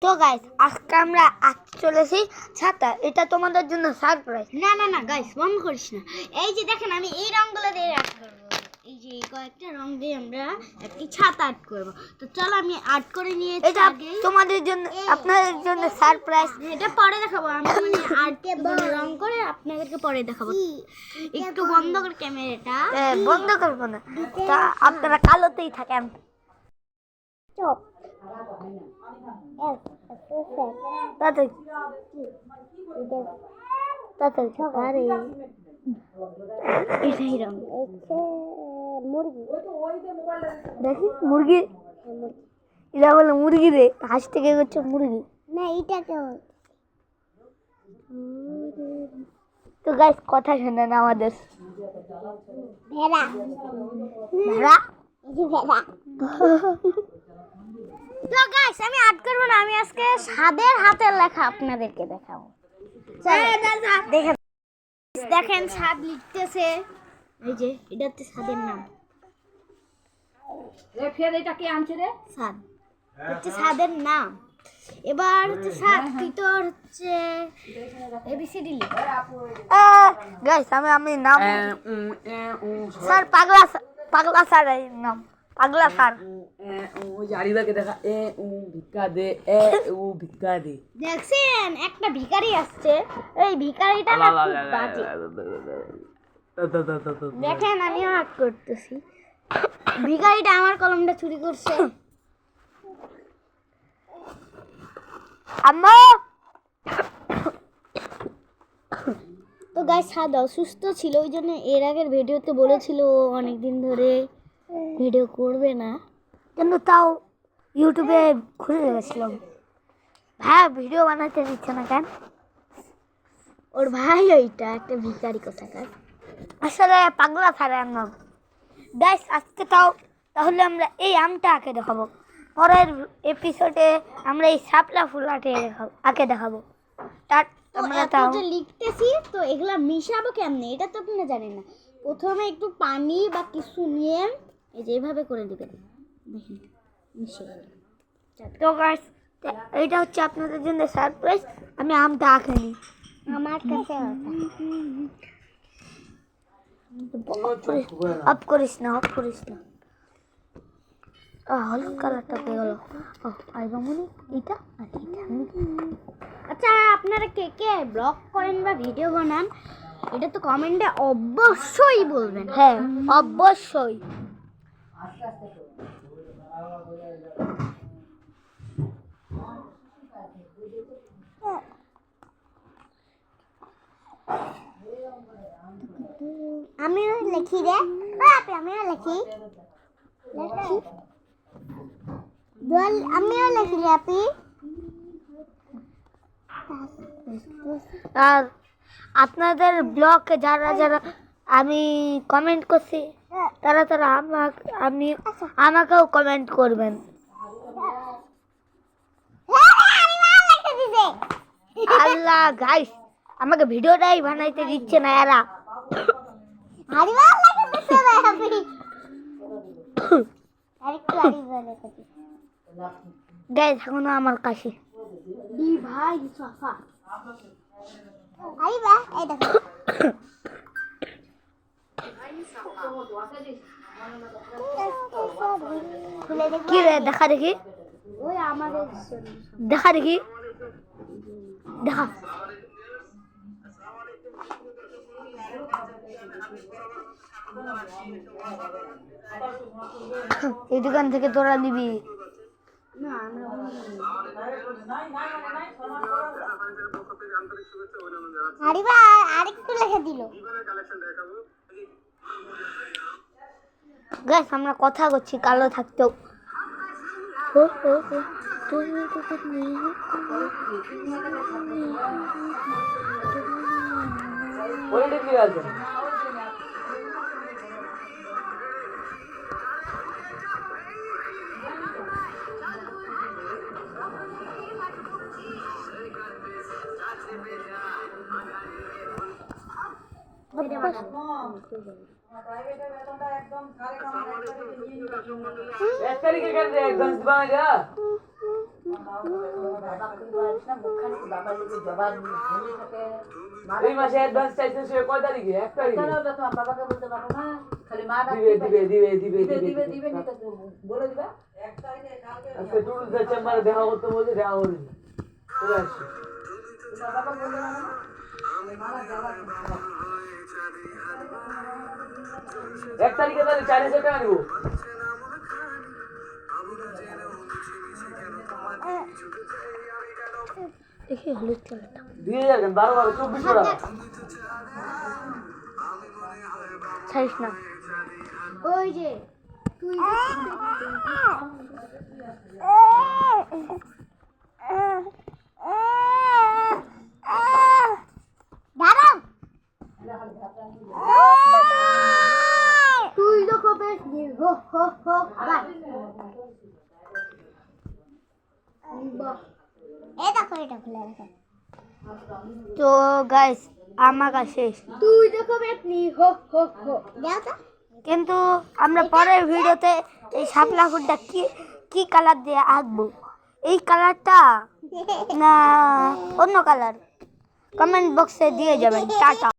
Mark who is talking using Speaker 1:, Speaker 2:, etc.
Speaker 1: তো গাইস আজকে আমরা আজকে চলেছি ছাতা। এটা তোমাদের জন্য সারপ্রাইজ।
Speaker 2: না না না গাইস, বন্ধ করিস না। এই যে দেখেন, আমি এই রংগুলো দিয়ে আর্ট করব। এই যে কয়েকটা রং দিয়ে আমরা একটি ছাতা আর্ট করব। তো চলো আমি আর্ট করে নিয়েছি।
Speaker 1: এটা তোমাদের জন্য, আপনাদের জন্য সারপ্রাইজ।
Speaker 2: এটা পরে দেখাবো। আমি মানে আর্ট রং করে আপনাদেরকে পরে দেখাবো। একটু বন্ধ করে ক্যামেরাটা।
Speaker 1: বন্ধ করবো না, তা আপনারা কালোতেই থাকেন। চুপ। তাড়াতাড়ি তাড়াতাড়ি আরে
Speaker 2: এটাই রং।
Speaker 1: মুরগি দেখি, মুরগি। এরা বলে মুরগি রে, হাঁস থেকে করছে মুরগি
Speaker 2: না, এটা কেমন?
Speaker 1: তো গাইস কথা শোনেন আমাদের।
Speaker 2: ভেড়া
Speaker 1: ভেড়া
Speaker 2: ভেড়া। তো গাইস আমি আর্ট করব না, আমি আজকে সাদের হাতের লেখা আপনাদেরকে দেখাবো। দেখেন দেখেন, সাদ লিখতেছে। এই যে এটা হচ্ছে সাদের নাম।
Speaker 3: ফের এটা কে আনছে রে?
Speaker 2: সাদ হচ্ছে সাদের নাম। এবার হচ্ছে সাদ ভিতর হচ্ছে এবিসিডি লিখ।
Speaker 1: গাইস আমি নাম স্যার পাগলা, পাগলা স্যার এই নাম পাগলা স্যার।
Speaker 3: জারিবাকে দেখা এ উ ভিক্ষা দে, এ উ ভিক্ষা দে।
Speaker 2: দেখছেন একটা ভিখারি আসছে। এই ভিখারিটা না খুব বাজে। দেখেন আমি আর্ট করতেছি। ভিখারিটা আমার কলমটা চুরি করছে।
Speaker 1: আম্মা।
Speaker 2: তো গাইস সাদ অসুস্থ ছিল, ওই জন্য এর আগের ভিডিওতে বলেছিল ও অনেকদিন ধরে ভিডিও করবে না।
Speaker 1: কিন্তু তাও ইউটিউবে খুলে গেছিলাম। হ্যাঁ, ভিডিও বানাতে দিচ্ছে না কেন?
Speaker 2: ওর ভাই ওইটা একটা ভিখারি কোথাকার।
Speaker 1: আসলে পাগলা স্যারের নাম। গাইস আজকে তাহলে আমরা এই আমটা আঁকে দেখাবো। পরের এপিসোডে আমরা এই শাপলা ফুল আঁকে দেখাবো। আমরা তাও
Speaker 2: যে লিখতেছি, তো এগুলা মিশাবো কেমনে এটা তো আপনি জানেন না। প্রথমে একটু পানি বা কিছু নিয়ে এই যে এইভাবে করে দিবেন। দেখেন মিশে গেল।
Speaker 1: তো গাইস এইটা হচ্ছে আপনাদের জন্য সারপ্রাইজ। আমি আমটা আঁকে নিই।
Speaker 2: আমার কাছে
Speaker 1: অফ করিস না, অফ করিস না। হলুদ কালারটা পেয়ে গেল। আইবা মনে এইটা আর এইটা।
Speaker 2: আচ্ছা, আপনারা কে কে ব্লগ করেন বা ভিডিও বানান এটা তো কমেন্টে অবশ্যই বলবেন।
Speaker 1: হ্যাঁ অবশ্যই।
Speaker 2: আমিও লিখি রে, আমিও লিখি। আমিও লিখি রে আপনি।
Speaker 1: আর আপনাদের ব্লগে যারা যারা আমি কমেন্ট করছি তারা আমাকেও কমেন্ট করবেন। আল্লাহ গাইস, আমাকে ভিডিওটাই বানাইতে দিচ্ছে না এরা। গাইস এখনো আমার কাছে
Speaker 2: ভাই সাফা আইবা এই দেখো।
Speaker 1: কি রে, দেখা দেখি,
Speaker 2: ওই আমাদের
Speaker 1: দেখা দেখি, দেখা। এই দোকান থেকে তোরা নিবি
Speaker 2: না, আমরা আরিবা আরেকটু লিখে দিল।
Speaker 1: গাইস আমরা কথা করছি কালো থাকতেও।
Speaker 3: ওইটা কি আছে? এক তারিখে কেন একদম দিবা না। এই মাসে অ্যাডভান্স চাইছে সে কয় তারিখে? 1 তারিখে
Speaker 4: বাবাকে বলতে পারো না, খালি মা
Speaker 3: দিবে
Speaker 4: বলে দিবে।
Speaker 3: আজকে টুরিস্ট চেম্বারে দেখা করতে বলছে, দেখা করি চলে আসছি।
Speaker 4: বাবা বলতে পারো না, মারা যাওয়া
Speaker 3: 1 তারিখে তাহলে 4000 টাকা নিবো।
Speaker 1: দেখি হলুদ কালারটা
Speaker 3: 2000 কেন 12 2400 টাকা।
Speaker 1: ছাড়িস না।
Speaker 2: ওই যে তুই দাঁড়াও, তুই তো কবে হো হো হো বাই এটা খুলে রাখো।
Speaker 1: তো গাইস আমার কাছে শেষ,
Speaker 2: তুই তো কবে হো হো হো দাও তো।
Speaker 1: কিন্তু আমরা পরের ভিডিওতে এই শাপলা ফুলটা কি কি কালার দিয়ে আঁকবো, এই কালারটা না অন্য কালার, কমেন্ট বক্সে দিয়ে যাবেন। টাটা।